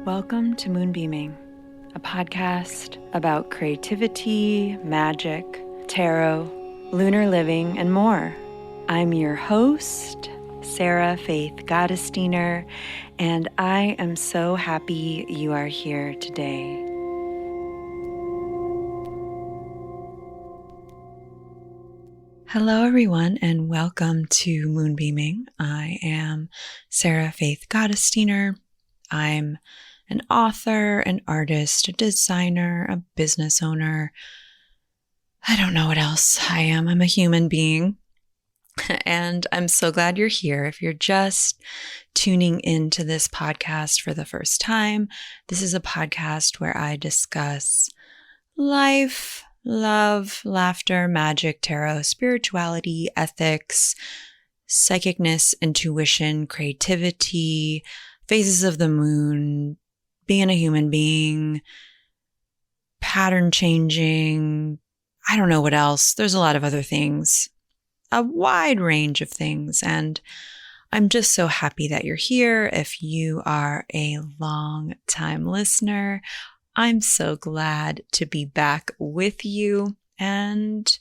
Welcome to Moonbeaming, a podcast about creativity, magic, tarot, lunar living, and more. I'm your host, Sarah Faith Gottesdiener, and I am so happy you are here today. Hello, everyone, and welcome to Moonbeaming. I am Sarah Faith Gottesdiener. I'm an author, an artist, a designer, a business owner. I don't know what else I am. I'm a human being. And I'm so glad you're here. If you're just tuning into this podcast for the first time, this is a podcast where I discuss life, love, laughter, magic, tarot, spirituality, ethics, psychicness, intuition, creativity, phases of the moon, being a human being, pattern changing, I don't know what else. There's a lot of other things, a wide range of things. And I'm just so happy that you're here. If you are a long time listener, I'm so glad to be back with you. And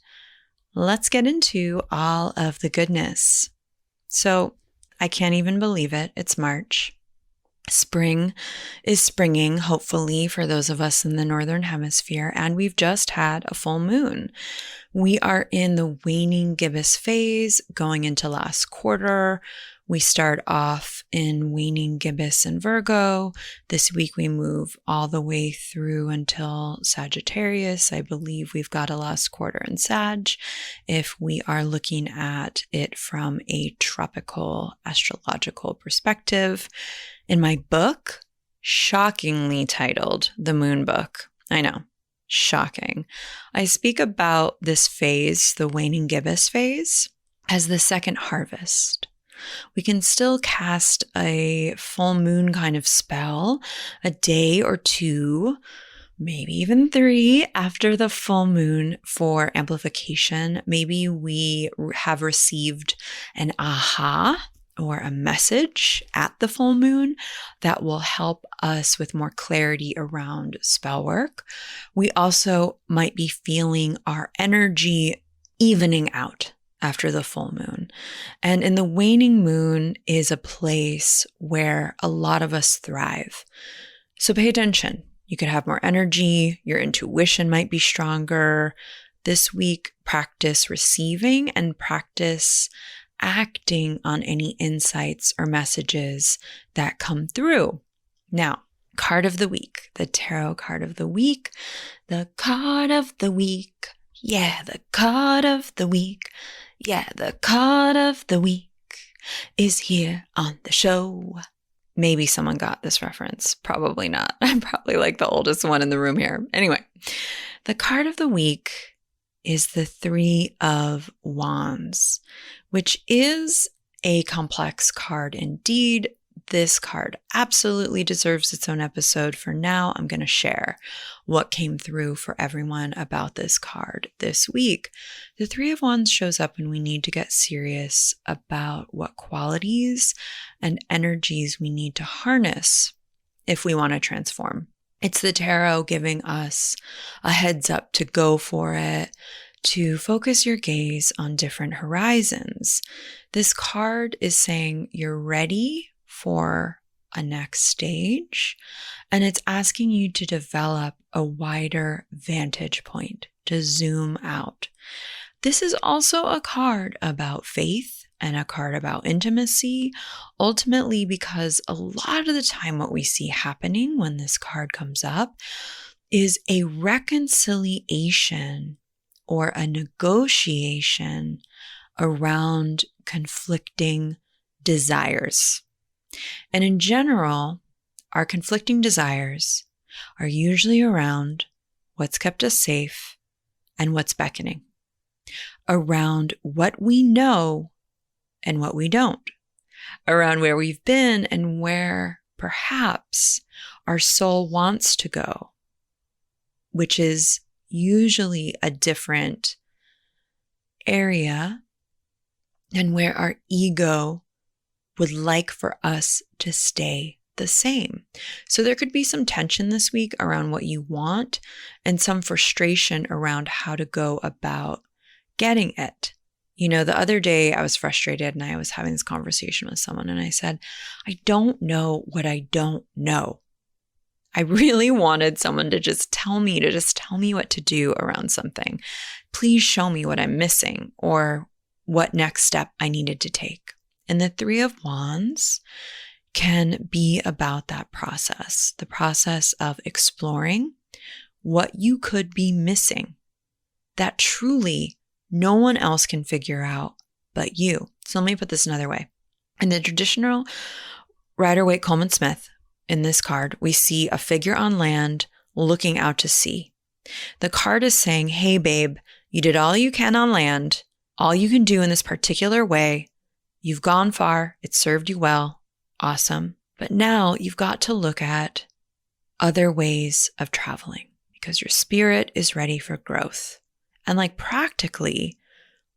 let's get into all of the goodness. So I can't even believe it. It's March. Spring is springing, hopefully, for those of us in the Northern Hemisphere, and we've just had a full moon. We are in the waning gibbous phase going into last quarter. We start off in waning gibbous and Virgo. This week we move all the way through until Sagittarius. I believe we've got a last quarter in Sag if we are looking at it from a tropical astrological perspective. In my book, shockingly titled The Moon Book, I know, shocking, I speak about this phase, the waning gibbous phase, as the second harvest. We can still cast a full moon kind of spell a day or two, maybe even 3 after the full moon for amplification. Maybe we have received an aha or a message at the full moon that will help us with more clarity around spell work. We also might be feeling our energy evening out after the full moon. And in the waning moon is a place where a lot of us thrive. So pay attention. You could have more energy. Your intuition might be stronger. This week, practice receiving and practice acting on any insights or messages that come through. Now, card of the week, the tarot card of the week, the card of the week. Yeah, the card of the week. Yeah, the card of the week is here on the show. Maybe someone got this reference. Probably not. I'm probably like the oldest one in the room here. Anyway, the card of the week is the 3 of Wands, which is a complex card indeed. This card absolutely deserves its own episode. For now, I'm going to share what came through for everyone about this card this week. The 3 of Wands shows up when we need to get serious about what qualities and energies we need to harness if we want to transform. It's the tarot giving us a heads up to go for it, to focus your gaze on different horizons. This card is saying you're ready for a next stage, and it's asking you to develop a wider vantage point, to zoom out. This is also a card about faith and a card about intimacy, ultimately because a lot of the time what we see happening when this card comes up is a reconciliation or a negotiation around conflicting desires. And in general, our conflicting desires are usually around what's kept us safe and what's beckoning, around what we know and what we don't, around where we've been and where perhaps our soul wants to go, which is usually a different area than where our ego would like for us to stay the same. So there could be some tension this week around what you want and some frustration around how to go about getting it. The other day I was frustrated and I was having this conversation with someone and I said, I don't know what I don't know. I really wanted someone to just tell me what to do around something. Please show me what I'm missing or what next step I needed to take. And the Three of Wands can be about that process, the process of exploring what you could be missing that truly no one else can figure out but you. So let me put this another way. In the traditional Rider-Waite Coleman-Smith, in this card, we see a figure on land looking out to sea. The card is saying, hey, babe, you did all you can on land, all you can do in this particular way. You've gone far. It served you well. Awesome. But now you've got to look at other ways of traveling because your spirit is ready for growth. And practically,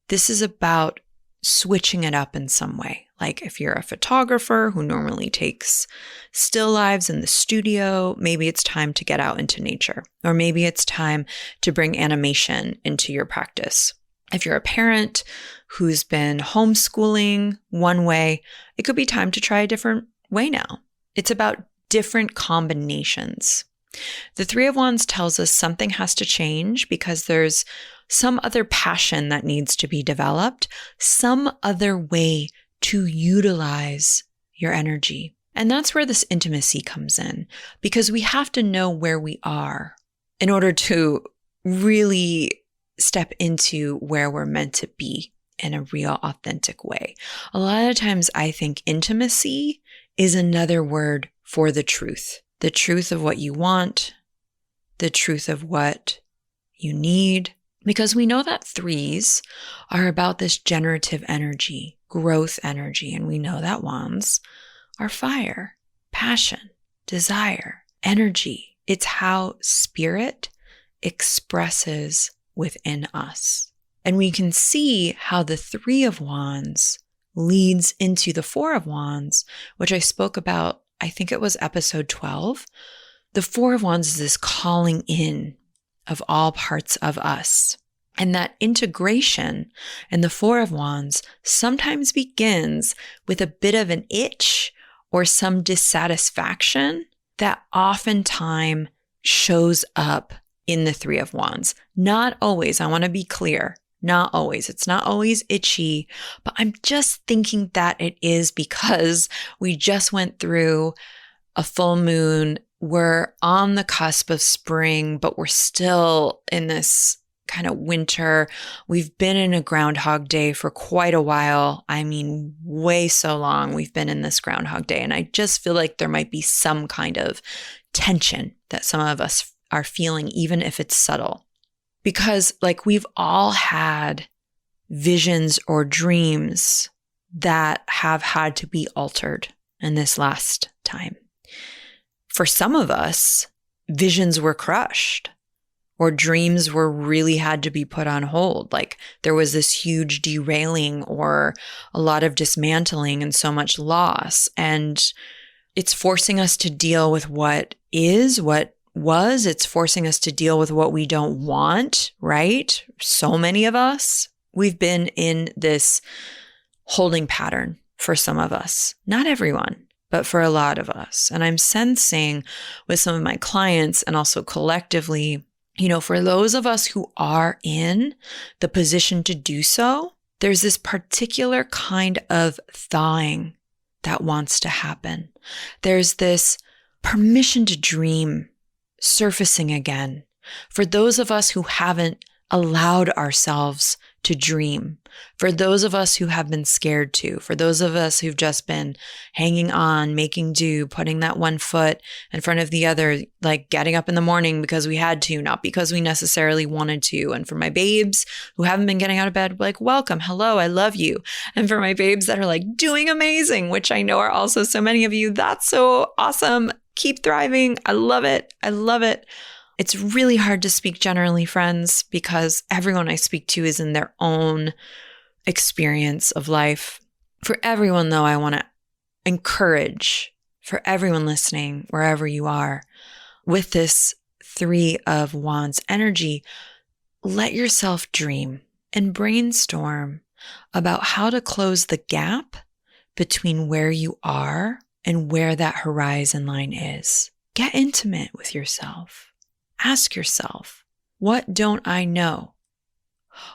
this is about switching it up in some way. Like if you're a photographer who normally takes still lives in the studio, maybe it's time to get out into nature, or maybe it's time to bring animation into your practice. If you're a parent who's been homeschooling one way, it could be time to try a different way now. It's about different combinations. The Three of Wands tells us something has to change because there's some other passion that needs to be developed, some other way to utilize your energy. And that's where this intimacy comes in, because we have to know where we are in order to really step into where we're meant to be in a real, authentic way. A lot of times I think intimacy is another word for the truth of what you want, the truth of what you need, because we know that threes are about this generative energy, growth energy, and we know that wands are fire, passion, desire, energy. It's how spirit expresses within us. And we can see how the Three of Wands leads into the Four of Wands, which I spoke about, I think it was episode 12. The Four of Wands is this calling in of all parts of us. And that integration in the Four of Wands sometimes begins with a bit of an itch or some dissatisfaction that oftentimes shows up in the Three of Wands. Not always, I want to be clear, not always. It's not always itchy, but I'm just thinking that it is because we just went through a full moon. We're on the cusp of spring, but we're still in this kind of winter. We've been in a Groundhog Day for quite a while. I mean, way so long we've been in this Groundhog Day. And I just feel like there might be some kind of tension that some of us are feeling, even if it's subtle. Because we've all had visions or dreams that have had to be altered in this last time. For some of us, visions were crushed or dreams were really had to be put on hold. There was this huge derailing or a lot of dismantling and so much loss. And it's forcing us to deal with what is, what was. It's forcing us to deal with what we don't want, right? So many of us, we've been in this holding pattern for some of us. Not everyone, but for a lot of us. And I'm sensing with some of my clients and also collectively, for those of us who are in the position to do so, there's this particular kind of thawing that wants to happen. There's this permission to dream surfacing again for those of us who haven't allowed ourselves to dream, for those of us who have been scared to, for those of us who've just been hanging on, making do, putting that one foot in front of the other, getting up in the morning because we had to, not because we necessarily wanted to. And for my babes who haven't been getting out of bed, welcome, hello, I love you. And for my babes that are doing amazing, which I know are also so many of you, that's so awesome. Keep thriving. I love it. I love it. It's really hard to speak generally, friends, because everyone I speak to is in their own experience of life. For everyone, though, I want to encourage for everyone listening, wherever you are, with this 3 of Wands energy, let yourself dream and brainstorm about how to close the gap between where you are and where that horizon line is. Get intimate with yourself. Ask yourself, what don't I know?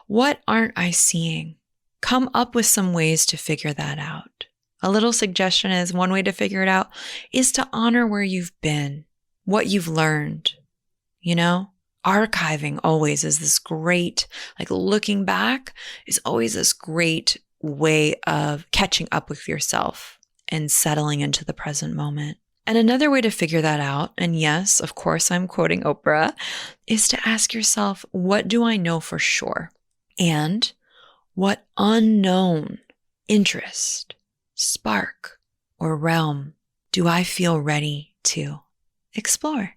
What aren't I seeing? Come up with some ways to figure that out. A little suggestion is, one way to figure it out is to honor where you've been, what you've learned. Archiving always is this great, looking back is always this great way of catching up with yourself and settling into the present moment. And another way to figure that out, and yes, of course, I'm quoting Oprah, is to ask yourself, what do I know for sure? And what unknown interest, spark, or realm do I feel ready to explore?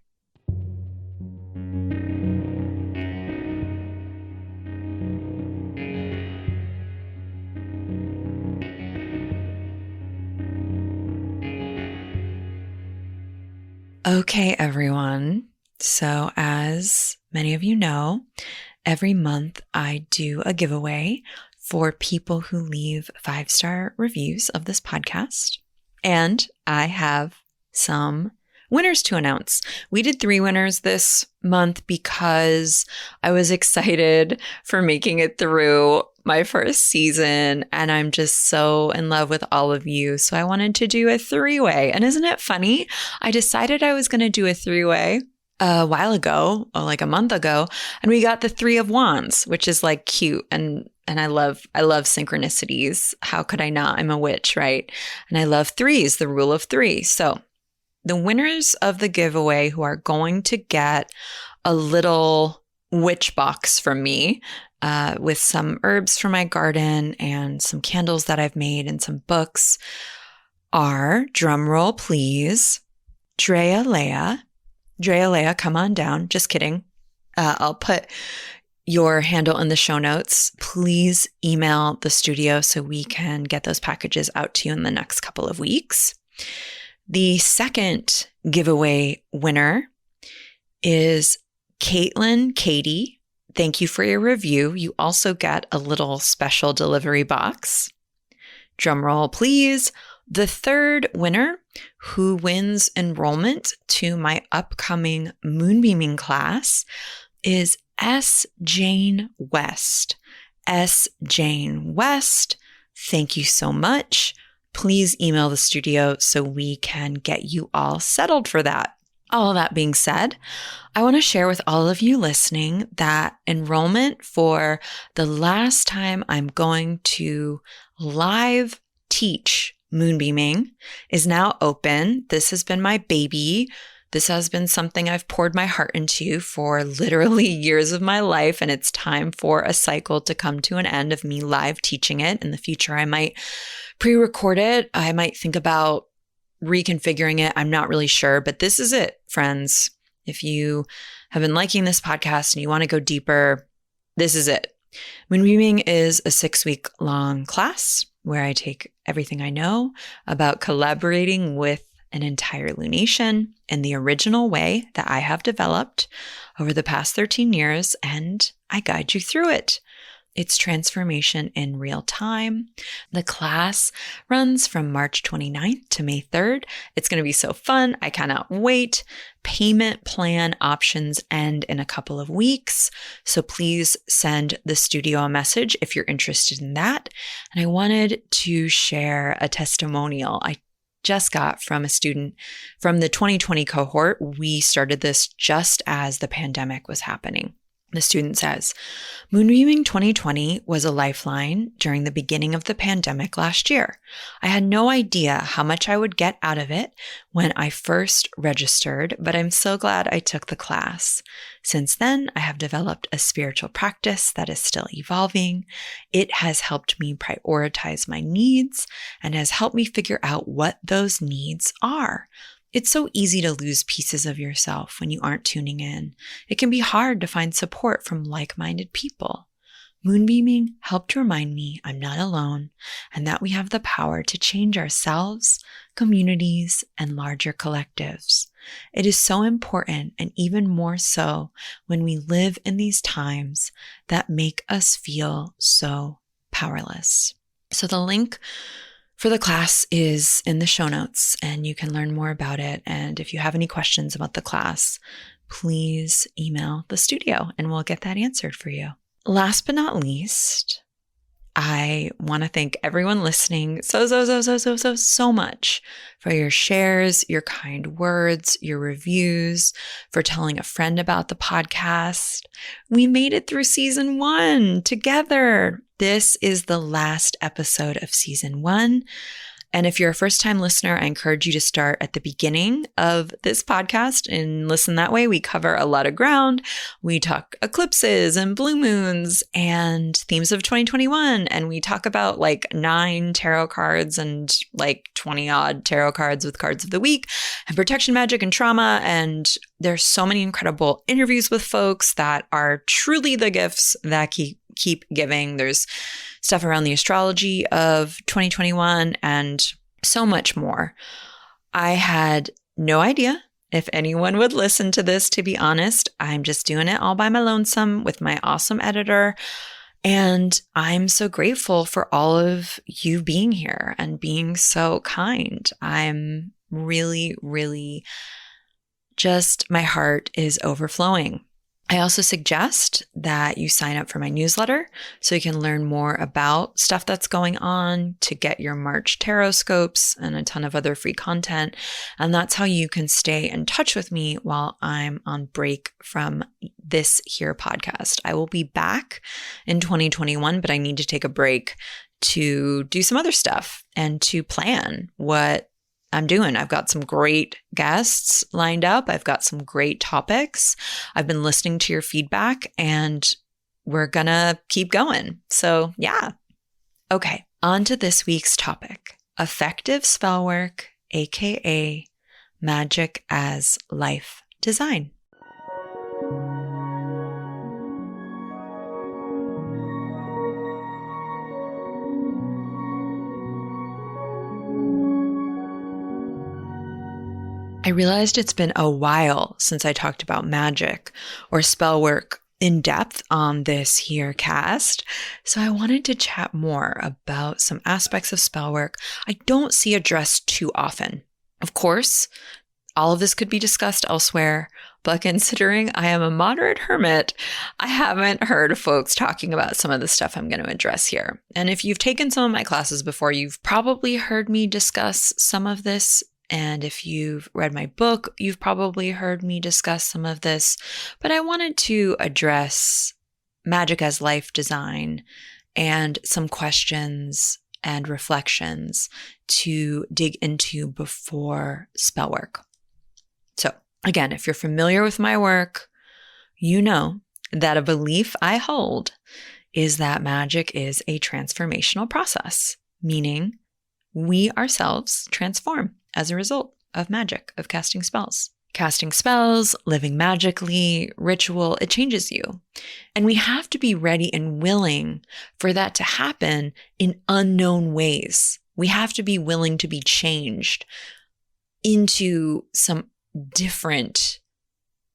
Okay, everyone. So as many of you know, every month I do a giveaway for people who leave 5-star reviews of this podcast. And I have some winners to announce. We did 3 winners this month because I was excited for making it through my first season, and I'm just so in love with all of you. So I wanted to do a 3-way. And isn't it funny? I decided I was going to do a 3-way a while ago, a month ago, and we got the 3 of Wands, which is cute. And I love synchronicities. How could I not? I'm a witch, right? And I love 3s, the rule of 3. So the winners of the giveaway who are going to get a little witch box from me, with some herbs from my garden and some candles that I've made and some books, are, drumroll please, Drealea. Drealea, come on down. Just kidding. I'll put your handle in the show notes. Please email the studio so we can get those packages out to you in the next couple of weeks. The second giveaway winner is KaitlanKatie. Thank you for your review. You also get a little special delivery box. Drumroll, please. The third winner who wins enrollment to my upcoming moonbeaming class is Sjanewest. Sjanewest, thank you so much. Please email the studio so we can get you all settled for that. All of that being said, I want to share with all of you listening that enrollment for the last time I'm going to live teach moonbeaming is now open. This has been my baby. This has been something I've poured my heart into for literally years of my life, and it's time for a cycle to come to an end of me live teaching it. In the future, I might pre-record it. I might think about reconfiguring it. I'm not really sure, but this is it, friends. If you have been liking this podcast and you want to go deeper, this is it. Moonbeaming is a 6-week long class where I take everything I know about collaborating with an entire lunation in the original way that I have developed over the past 13 years, and I guide you through it. It's transformation in real time. The class runs from March 29th to May 3rd. It's going to be so fun. I cannot wait. Payment plan options end in a couple of weeks. So please send the studio a message if you're interested in that. And I wanted to share a testimonial I just got from a student from the 2020 cohort. We started this just as the pandemic was happening. The student says, Moonbeaming 2020 was a lifeline during the beginning of the pandemic last year. I had no idea how much I would get out of it when I first registered, but I'm so glad I took the class. Since then, I have developed a spiritual practice that is still evolving. It has helped me prioritize my needs and has helped me figure out what those needs are. It's so easy to lose pieces of yourself when you aren't tuning in. It can be hard to find support from like-minded people. Moonbeaming helped remind me I'm not alone and that we have the power to change ourselves, communities, and larger collectives. It is so important, and even more so when we live in these times that make us feel so powerless. So the link for the class is in the show notes, and you can learn more about it. And if you have any questions about the class, please email the studio and we'll get that answered for you. Last but not least, I want to thank everyone listening so much for your shares, your kind words, your reviews, for telling a friend about the podcast. We made it through season 1 together. This is the last episode of season 1. And if you're a first-time listener, I encourage you to start at the beginning of this podcast and listen that way. We cover a lot of ground. We talk eclipses and blue moons and themes of 2021. And we talk about like 9 tarot cards and like 20 odd tarot cards with cards of the week and protection magic and trauma. And there's so many incredible interviews with folks that are truly the gifts that keep giving. There's stuff around the astrology of 2021 and so much more. I had no idea if anyone would listen to this, to be honest. I'm just doing it all by my lonesome with my awesome editor. And I'm so grateful for all of you being here and being so kind. I'm really, really just, my heart is overflowing. I also suggest that you sign up for my newsletter so you can learn more about stuff that's going on, to get your March tarot scopes and a ton of other free content. And that's how you can stay in touch with me while I'm on break from this here podcast. I will be back in 2021, but I need to take a break to do some other stuff and to plan what I'm doing. I've got some great guests lined up. I've got some great topics. I've been listening to your feedback and we're gonna keep going. So yeah. Okay, on to this week's topic. Effective spell work, aka magic as life design. I realized it's been a while since I talked about magic or spell work in depth on this here cast, so I wanted to chat more about some aspects of spell work I don't see addressed too often. Of course, all of this could be discussed elsewhere, but considering I am a moderate hermit, I haven't heard folks talking about some of the stuff I'm going to address here. And if you've taken some of my classes before, you've probably heard me discuss some of this. And if you've read my book, you've probably heard me discuss some of this. But I wanted to address magic as life design and some questions and reflections to dig into before spell work. So again, if you're familiar with my work, you know that a belief I hold is that magic is a transformational process, meaning we ourselves transform as a result of magic, of casting spells. Casting spells, living magically, ritual, it changes you. And we have to be ready and willing for that to happen in unknown ways. We have to be willing to be changed into some different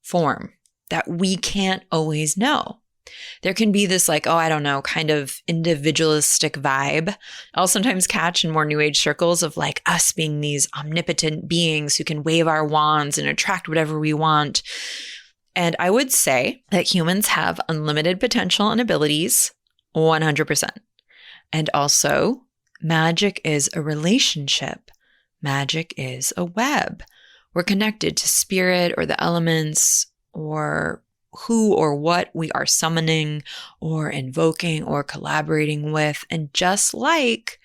form that we can't always know. There can be this kind of individualistic vibe I'll sometimes catch in more new age circles of like us being these omnipotent beings who can wave our wands and attract whatever we want. And I would say that humans have unlimited potential and abilities, 100%. And also, magic is a relationship. Magic is a web. We're connected to spirit or the elements or who or what we are summoning or invoking or collaborating with. And just like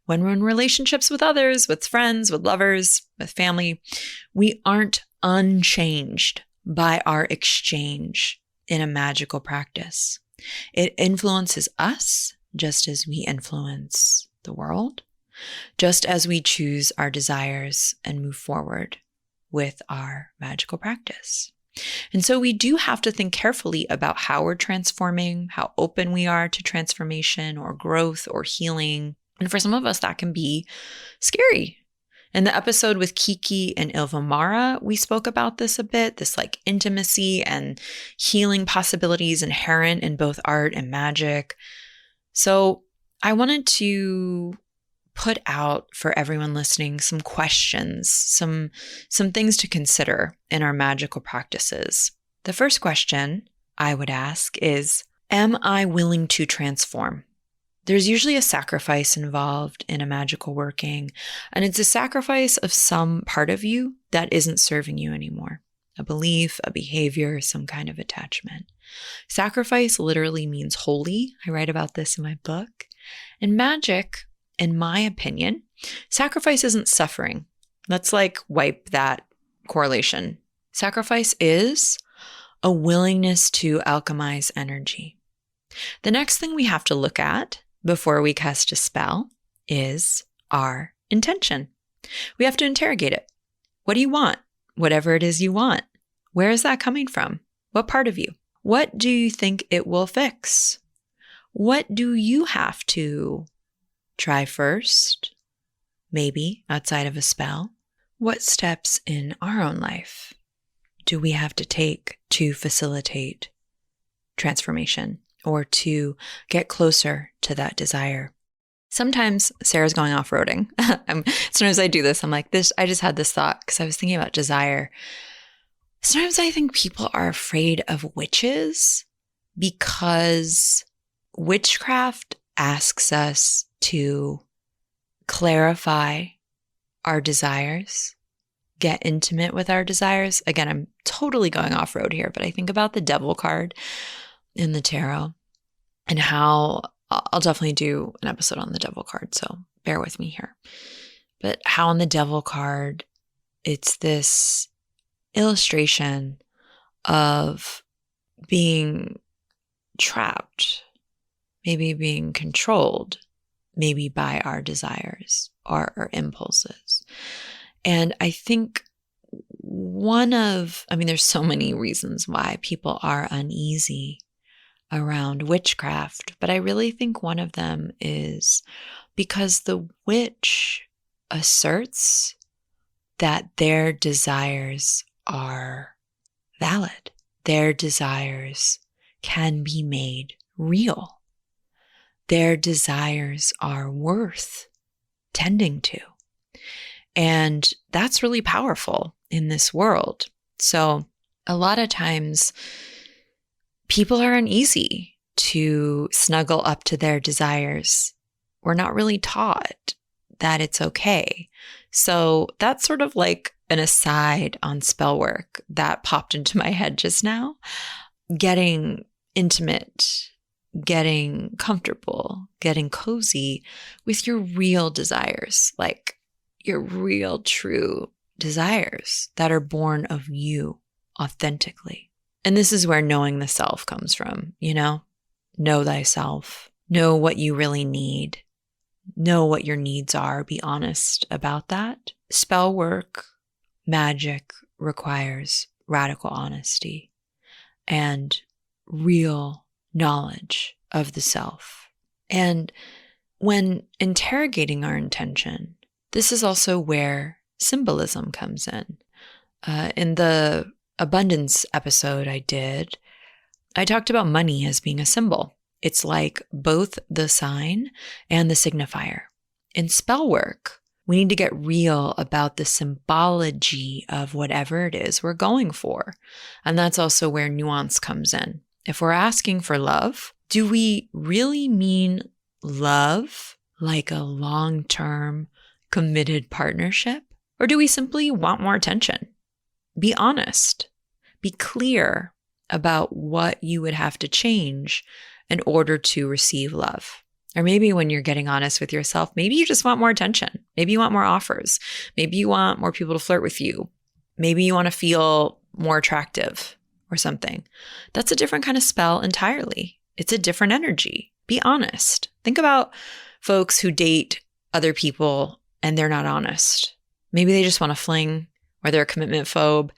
when we're in relationships with others, with friends, with lovers, with family, we aren't unchanged by our exchange in a magical practice. It influences us just as we influence the world, just as we choose our desires and move forward with our magical practice. And so we do have to think carefully about how we're transforming, how open we are to transformation or growth or healing. And for some of us, that can be scary. In the episode with Kiki and Ilvamara, we spoke about this a bit, this like intimacy and healing possibilities inherent in both art and magic. So I wanted to put out for everyone listening some questions, some things to consider in our magical practices. The first question I would ask is, am I willing to transform? There's usually a sacrifice involved in a magical working, and it's a sacrifice of some part of you that isn't serving you anymore. A belief, a behavior, some kind of attachment. Sacrifice literally means holy. I write about this in my book. And magic, in my opinion, sacrifice isn't suffering. Let's wipe that correlation. Sacrifice is a willingness to alchemize energy. The next thing we have to look at before we cast a spell is our intention. We have to interrogate it. What do you want? Whatever it is you want. Where is that coming from? What part of you? What do you think it will fix? What do you have to try first? Maybe outside of a spell. What steps in our own life do we have to take to facilitate transformation or to get closer to that desire? Sometimes Sarah's going off-roading. Sometimes I do this. I'm like, I just had this thought because I was thinking about desire. Sometimes I think people are afraid of witches because witchcraft asks us to clarify our desires, get intimate with our desires. Again, I'm totally going off-road here, but I think about the devil card in the tarot and how I'll definitely do an episode on the devil card, so bear with me here. But how on the devil card, it's this illustration of being trapped, maybe being controlled, maybe by our desires or our impulses. And I think there's so many reasons why people are uneasy around witchcraft, but I really think one of them is because the witch asserts that their desires are valid. Their desires can be made real. Their desires are worth tending to. And that's really powerful in this world. So a lot of times people are uneasy to snuggle up to their desires. We're not really taught that it's okay. So that's sort of like an aside on spell work that popped into my head just now. Getting intimate, getting comfortable, getting cozy with your real desires, like your real, true desires that are born of you authentically. And this is where knowing the self comes from, know thyself, know what you really need, know what your needs are, be honest about that. Spell work, magic requires radical honesty and real knowledge of the self. And when interrogating our intention, this is also where symbolism comes in. In the abundance episode I talked about money as being a symbol. It's like both the sign and the signifier. In spell work, we need to get real about the symbology of whatever it is we're going for. And that's also where nuance comes in. If we're asking for love, do we really mean love like a long-term committed partnership? Or do we simply want more attention? Be honest. Be clear about what you would have to change in order to receive love. Or maybe when you're getting honest with yourself, maybe you just want more attention. Maybe you want more offers. Maybe you want more people to flirt with you. Maybe you want to feel more attractive or something. That's a different kind of spell entirely. It's a different energy. Be honest. Think about folks who date other people and they're not honest. Maybe they just want to fling or they're a commitment phobe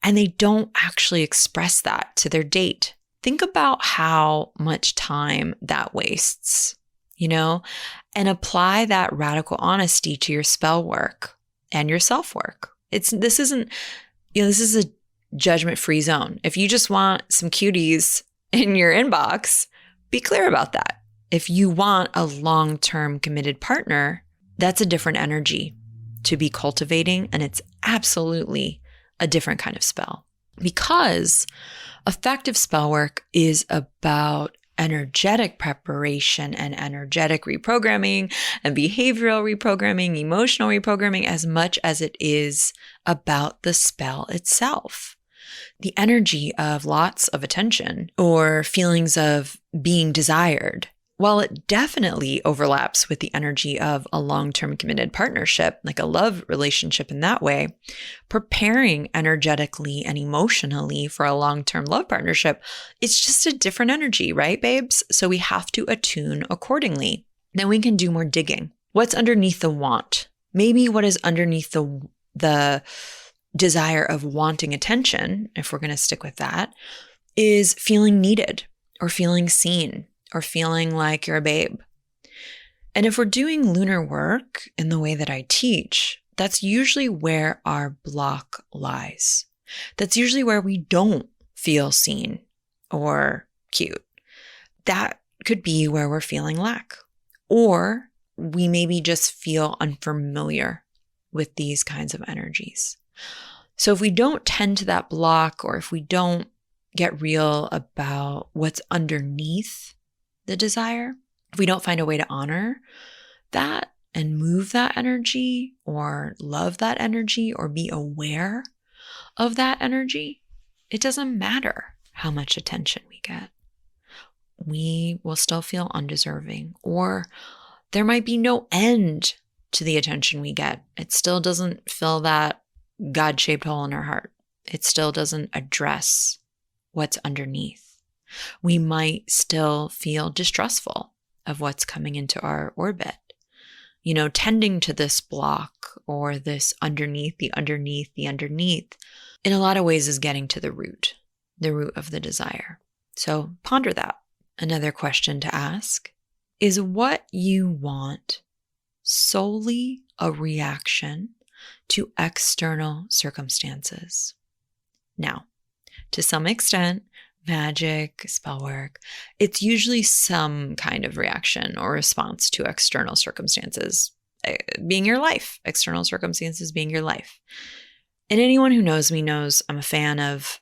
and they don't actually express that to their date. Think about how much time that wastes, and apply that radical honesty to your spell work and your self-work. This is a judgment-free zone. If you just want some cuties in your inbox, be clear about that. If you want a long-term committed partner, that's a different energy to be cultivating, and it's absolutely a different kind of spell. Because effective spell work is about energetic preparation and energetic reprogramming and behavioral reprogramming, emotional reprogramming, as much as it is about the spell itself. The energy of lots of attention or feelings of being desired, while it definitely overlaps with the energy of a long-term committed partnership, like a love relationship in that way, preparing energetically and emotionally for a long-term love partnership, it's just a different energy, right, babes? So we have to attune accordingly. Then we can do more digging. What's underneath the want? Maybe what is underneath the desire of wanting attention, if we're going to stick with that, is feeling needed or feeling seen, or feeling like you're a babe. And if we're doing lunar work in the way that I teach, that's usually where our block lies. That's usually where we don't feel seen or cute. That could be where we're feeling lack. Or we maybe just feel unfamiliar with these kinds of energies. So if we don't tend to that block, or if we don't get real about what's underneath the desire, if we don't find a way to honor that and move that energy or love that energy or be aware of that energy, it doesn't matter how much attention we get. We will still feel undeserving, or there might be no end to the attention we get. It still doesn't fill that God-shaped hole in our heart. It still doesn't address what's underneath. We might still feel distrustful of what's coming into our orbit. Tending to this block or this underneath, in a lot of ways is getting to the root of the desire. So ponder that. Another question to ask is, what you want solely a reaction to external circumstances? Now, to some extent, magic, spell work, it's usually some kind of reaction or response to external circumstances being your life, external circumstances being your life. And anyone who knows me knows I'm a fan of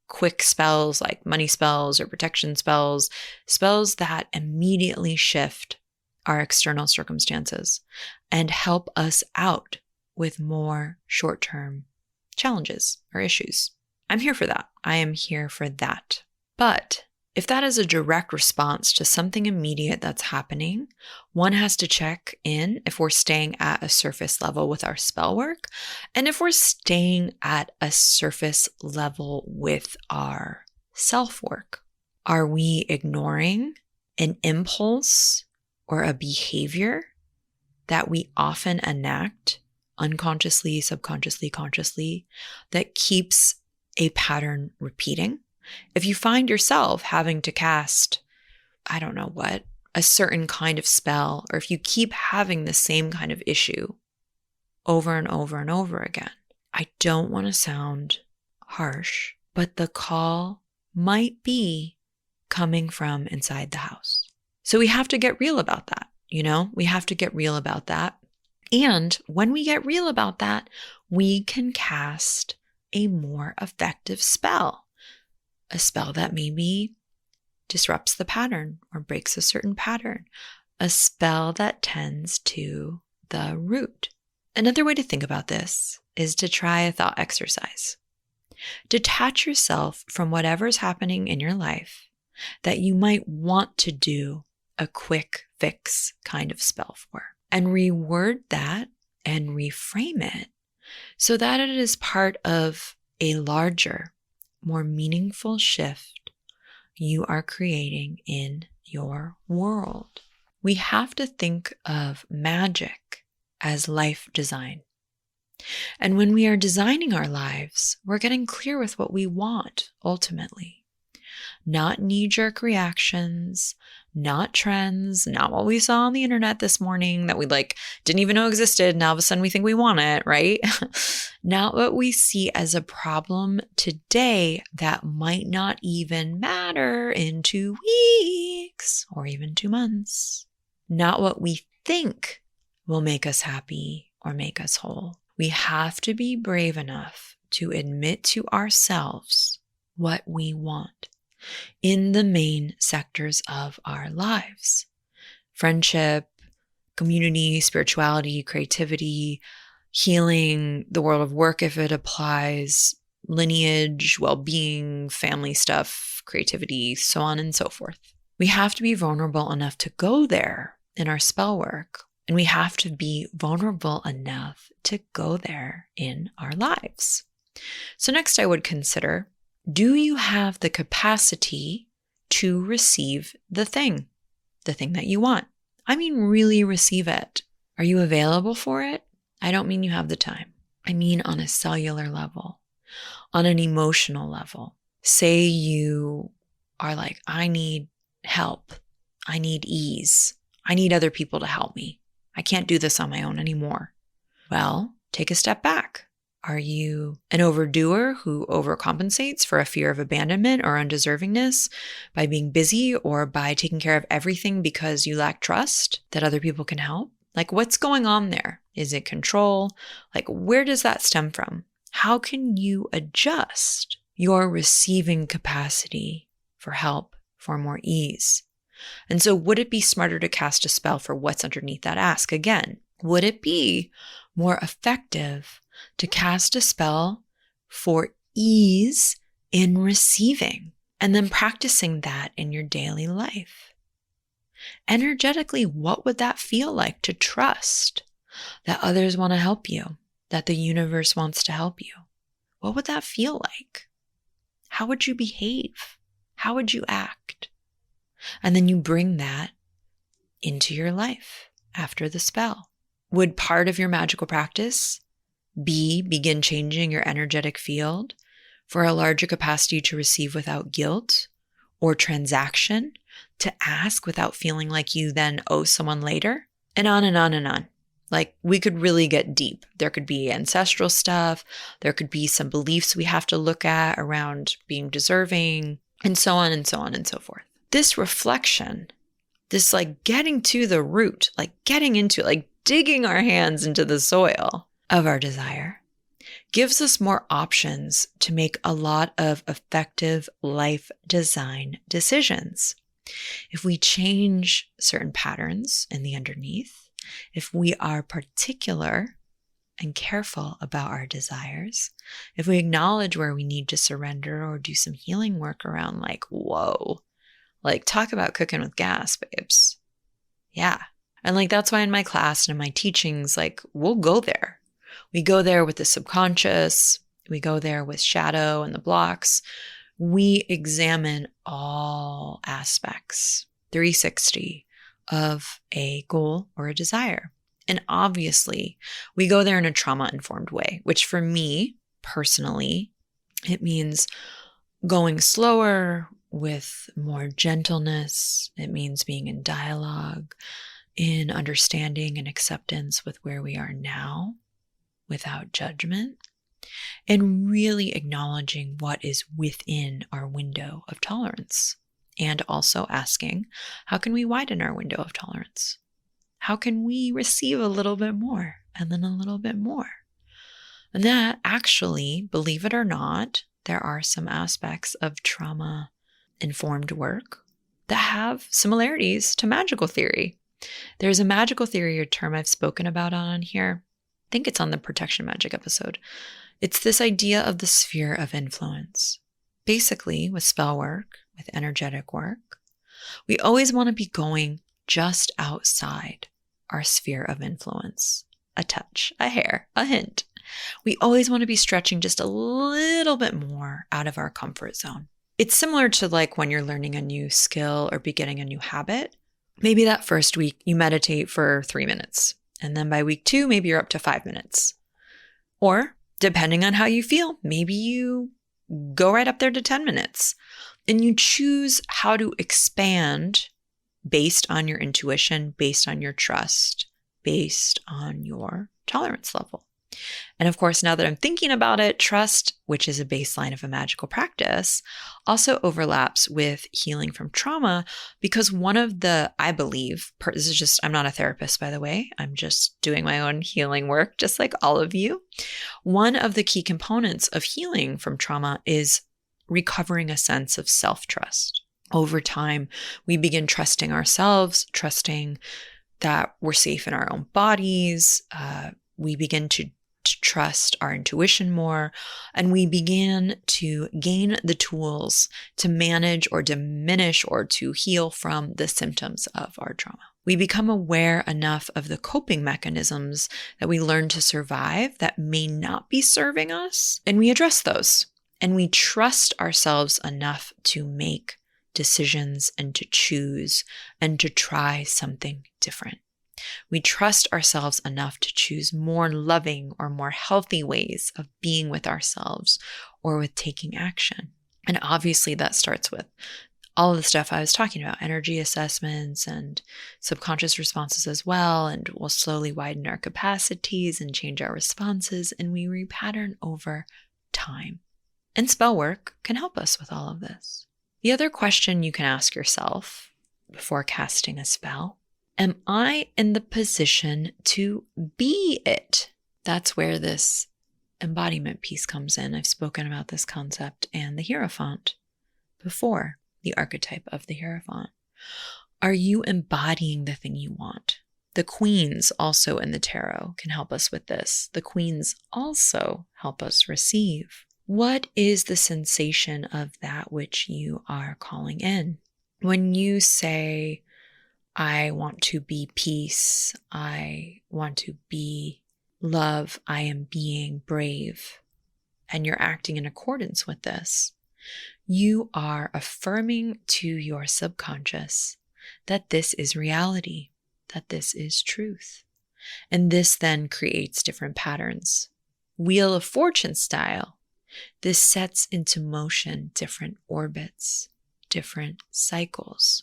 quick spells, like money spells or protection spells that immediately shift our external circumstances and help us out with more short-term challenges or issues. I'm here for that. I am here for that. But if that is a direct response to something immediate that's happening, one has to check in if we're staying at a surface level with our spell work, and if we're staying at a surface level with our self-work. Are we ignoring an impulse or a behavior that we often enact unconsciously, subconsciously, consciously, that keeps a pattern repeating? If you find yourself having to cast, a certain kind of spell, or if you keep having the same kind of issue over and over and over again, I don't want to sound harsh, but the call might be coming from inside the house. So we have to get real about that. We have to get real about that. And when we get real about that, we can cast a more effective spell, a spell that maybe disrupts the pattern or breaks a certain pattern, a spell that tends to the root. Another way to think about this is to try a thought exercise. Detach yourself from whatever's happening in your life that you might want to do a quick fix kind of spell for, and reword that and reframe it so that it is part of a larger, more meaningful shift you are creating in your world. We have to think of magic as life design. And when we are designing our lives, we're getting clear with what we want ultimately. Not knee-jerk reactions, not trends, not what we saw on the internet this morning that we didn't even know existed. Now all of a sudden we think we want it, right? Not what we see as a problem today that might not even matter in 2 weeks or even 2 months. Not what we think will make us happy or make us whole. We have to be brave enough to admit to ourselves what we want in the main sectors of our lives: friendship, community, spirituality, creativity, healing, the world of work if it applies, lineage, well-being, family stuff, creativity, so on and so forth. We have to be vulnerable enough to go there in our spell work, and we have to be vulnerable enough to go there in our lives. So next I would consider, do you have the capacity to receive the thing that you want? I mean, really receive it. Are you available for it? I don't mean you have the time. I mean on a cellular level, on an emotional level. Say you are like, I need help. I need ease. I need other people to help me. I can't do this on my own anymore. Well, take a step back. Are you an overdoer who overcompensates for a fear of abandonment or undeservingness by being busy or by taking care of everything because you lack trust that other people can help? What's going on there? Is it control? Where does that stem from? How can you adjust your receiving capacity for help, for more ease? And so would it be smarter to cast a spell for what's underneath that ask? Again, would it be more effective to cast a spell for ease in receiving and then practicing that in your daily life? Energetically, what would that feel like to trust that others want to help you, that the universe wants to help you? What would that feel like? How would you behave? How would you act? And then you bring that into your life after the spell. Would part of your magical practice begin changing your energetic field for a larger capacity to receive without guilt or transaction, to ask without feeling like you then owe someone later, and on and on and on? We could really get deep. There could be ancestral stuff. There could be some beliefs we have to look at around being deserving, and so on and so on and so forth. This reflection, this getting to the root, getting into digging our hands into the soil of our desire, gives us more options to make a lot of effective life design decisions. If we change certain patterns in the underneath, if we are particular and careful about our desires, if we acknowledge where we need to surrender or do some healing work around whoa, talk about cooking with gas, babes. Yeah. And that's why in my class and in my teachings, we'll go there. We go there with the subconscious. We go there with shadow and the blocks. We examine all aspects, 360, of a goal or a desire. And obviously, we go there in a trauma-informed way, which for me, personally, it means going slower with more gentleness. It means being in dialogue, in understanding and acceptance with where we are now, without judgment, and really acknowledging what is within our window of tolerance. And also asking, how can we widen our window of tolerance? How can we receive a little bit more and then a little bit more? And that actually, believe it or not, there are some aspects of trauma-informed work that have similarities to magical theory. There's a magical theory or term I've spoken about on here. I think it's on the Protection Magic episode. It's this idea of the sphere of influence. Basically, with spell work, with energetic work, we always want to be going just outside our sphere of influence. A touch, a hair, a hint. We always want to be stretching just a little bit more out of our comfort zone. It's similar to when you're learning a new skill or beginning a new habit. Maybe that first week you meditate for 3 minutes. And then by week 2, maybe you're up to 5 minutes. Or depending on how you feel, maybe you go right up there to 10 minutes and you choose how to expand based on your intuition, based on your trust, based on your tolerance level. And of course, now that I'm thinking about it, trust, which is a baseline of a magical practice, also overlaps with healing from trauma because one of the, I believe, this is just, I'm not a therapist, by the way. I'm just doing my own healing work, just like all of you. One of the key components of healing from trauma is recovering a sense of self-trust. Over time, we begin trusting ourselves, trusting that we're safe in our own bodies. We begin to trust our intuition more, and we begin to gain the tools to manage or diminish or to heal from the symptoms of our trauma. We become aware enough of the coping mechanisms that we learn to survive that may not be serving us, and we address those. And we trust ourselves enough to make decisions and to choose and to try something different. We trust ourselves enough to choose more loving or more healthy ways of being with ourselves or with taking action. And obviously that starts with all of the stuff I was talking about, energy assessments and subconscious responses as well. And we'll slowly widen our capacities and change our responses, and we repattern over time. And spell work can help us with all of this. The other question you can ask yourself before casting a spell: am I in the position to be it? That's where this embodiment piece comes in. I've spoken about this concept and the Hierophant before, the archetype of the Hierophant. Are you embodying the thing you want? The queens also in the tarot can help us with this. The queens also help us receive. What is the sensation of that which you are calling in? When you say, I want to be peace, I want to be love, I am being brave, and you're acting in accordance with this, you are affirming to your subconscious that this is reality, that this is truth. And this then creates different patterns. Wheel of Fortune style, this sets into motion different orbits, different cycles.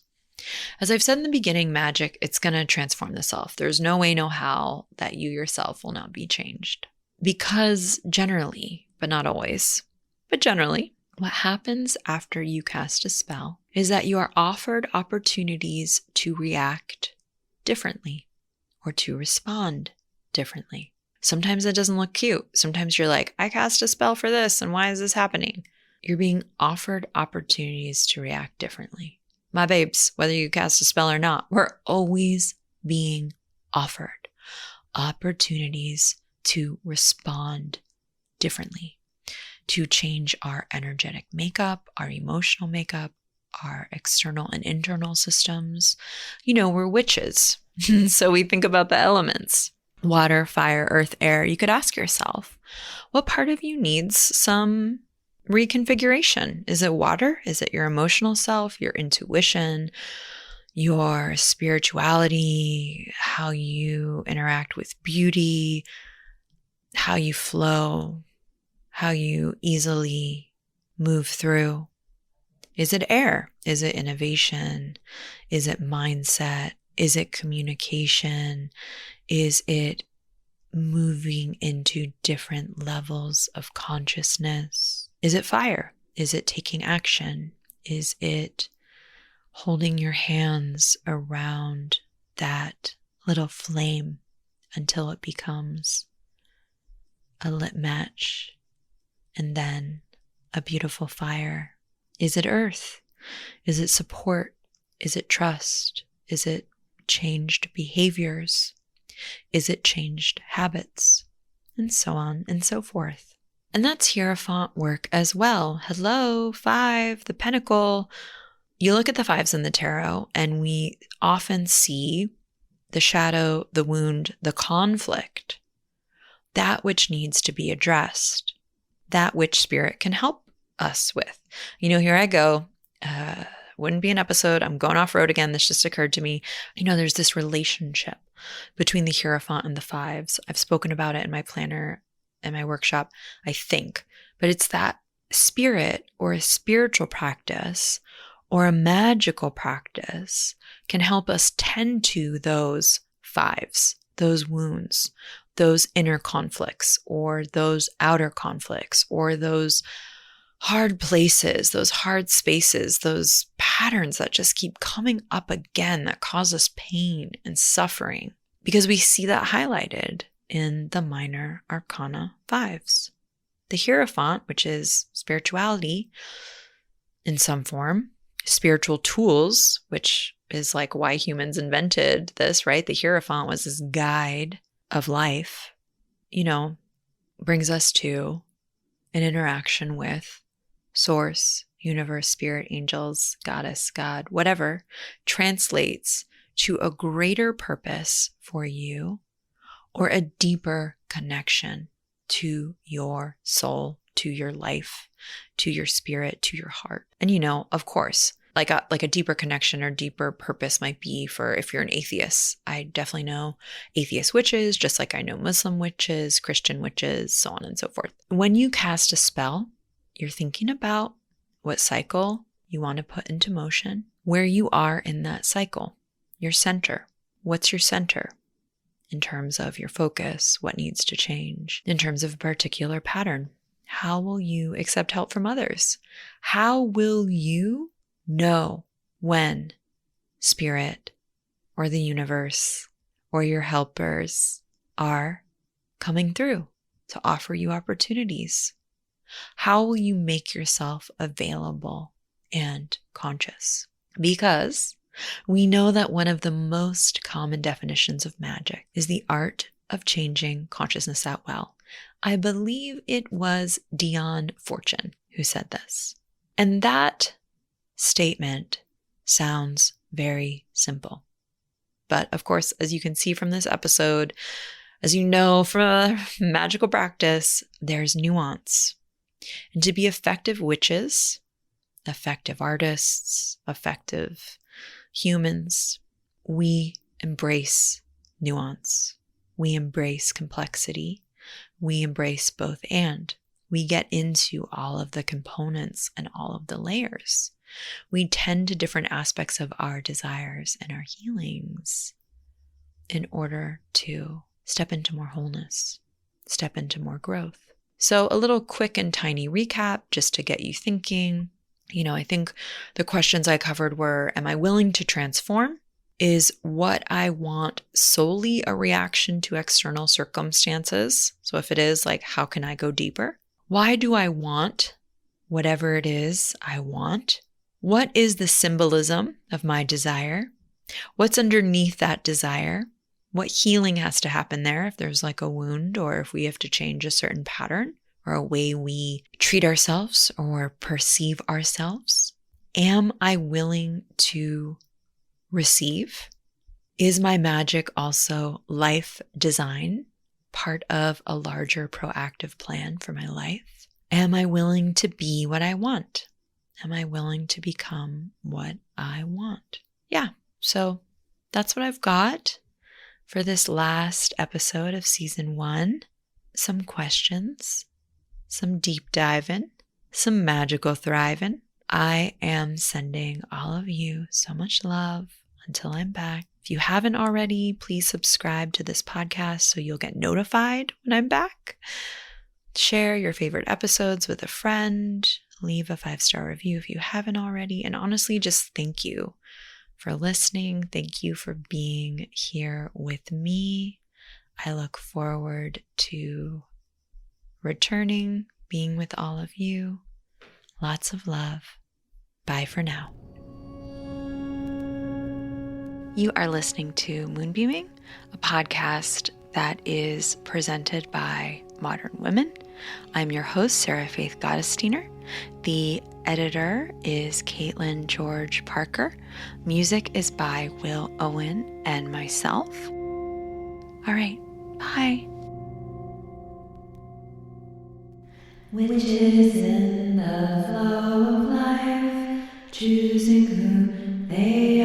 As I've said in the beginning, magic, it's going to transform the self. There's no way, no how that you yourself will not be changed. Because generally, but not always, but generally, what happens after you cast a spell is that you are offered opportunities to react differently or to respond differently. Sometimes it doesn't look cute. Sometimes you're like, I cast a spell for this, and why is this happening? You're being offered opportunities to react differently. My babes, whether you cast a spell or not, we're always being offered opportunities to respond differently, to change our energetic makeup, our emotional makeup, our external and internal systems. You know, we're witches, so we think about the elements. Water, fire, earth, air. You could ask yourself, what part of you needs some reconfiguration? Is it water? Is it your emotional self, your intuition, your spirituality, how you interact with beauty, how you flow, how you easily move through? Is it air? Is it innovation? Is it mindset? Is it communication? Is it moving into different levels of consciousness? Is it fire? Is it taking action? Is it holding your hands around that little flame until it becomes a lit match and then a beautiful fire? Is it earth? Is it support? Is it trust? Is it changed behaviors? Is it changed habits? And so on and so forth. And that's Hierophant work as well. Hello, 5, the pentacle. You look at the 5s in the tarot, and we often see the shadow, the wound, the conflict, that which needs to be addressed, that which spirit can help us with. You know, here I go. Wouldn't be an episode. I'm going off road again. This just occurred to me. You know, there's this relationship between the Hierophant and the 5s. I've spoken about it in my planner in my workshop, I think, but it's that spirit or a spiritual practice or a magical practice can help us tend to those fives, those wounds, those inner conflicts, or those outer conflicts, or those hard places, those hard spaces, those patterns that just keep coming up again that cause us pain and suffering, because we see that highlighted in the minor arcana fives. The Hierophant, which is spirituality in some form, spiritual tools, which is like why humans invented this, right? The Hierophant was this guide of life, brings us to an interaction with source, universe, spirit, angels, goddess, God, whatever, translates to a greater purpose for you or a deeper connection to your soul, to your life, to your spirit, to your heart. And of course, like a deeper connection or deeper purpose might be for if you're an atheist. I definitely know atheist witches, just like I know Muslim witches, Christian witches, so on and so forth. When you cast a spell, you're thinking about what cycle you want to put into motion, where you are in that cycle, your center. What's your center in terms of your focus? What needs to change in terms of a particular pattern? How will you accept help from others? How will you know when spirit or the universe or your helpers are coming through to offer you opportunities? How will you make yourself available and conscious? Because we know that one of the most common definitions of magic is the art of changing consciousness at will. I believe it was Dion Fortune who said this. And that statement sounds very simple. But of course, as you can see from this episode, as you know from a magical practice, there's nuance. And to be effective witches, effective artists, effective humans, we embrace nuance. We embrace complexity. We embrace both and. We get into all of the components and all of the layers. We tend to different aspects of our desires and our healings in order to step into more wholeness, step into more growth. So a little quick and tiny recap just to get you thinking. I think the questions I covered were, am I willing to transform? Is what I want solely a reaction to external circumstances? So if it is, how can I go deeper? Why do I want whatever it is I want? What is the symbolism of my desire? What's underneath that desire? What healing has to happen there if there's a wound, or if we have to change a certain pattern or a way we treat ourselves or perceive ourselves? Am I willing to receive? Is my magic also life design, part of a larger proactive plan for my life? Am I willing to be what I want? Am I willing to become what I want? Yeah, so that's what I've got for this last episode of season 1. Some questions, some deep diving, some magical thriving. I am sending all of you so much love until I'm back. If you haven't already, please subscribe to this podcast so you'll get notified when I'm back. Share your favorite episodes with a friend. Leave a 5-star review if you haven't already. And honestly, just thank you for listening. Thank you for being here with me. I look forward to returning, being with all of you. Lots of love. Bye for now. You are listening to Moonbeaming, a podcast that is presented by modern women. I'm your host, Sarah Faith Gottesdiener. The editor is Caitlin George Parker. Music is by Will Owen and myself. All right, bye. Witches in the flow of life, choosing who they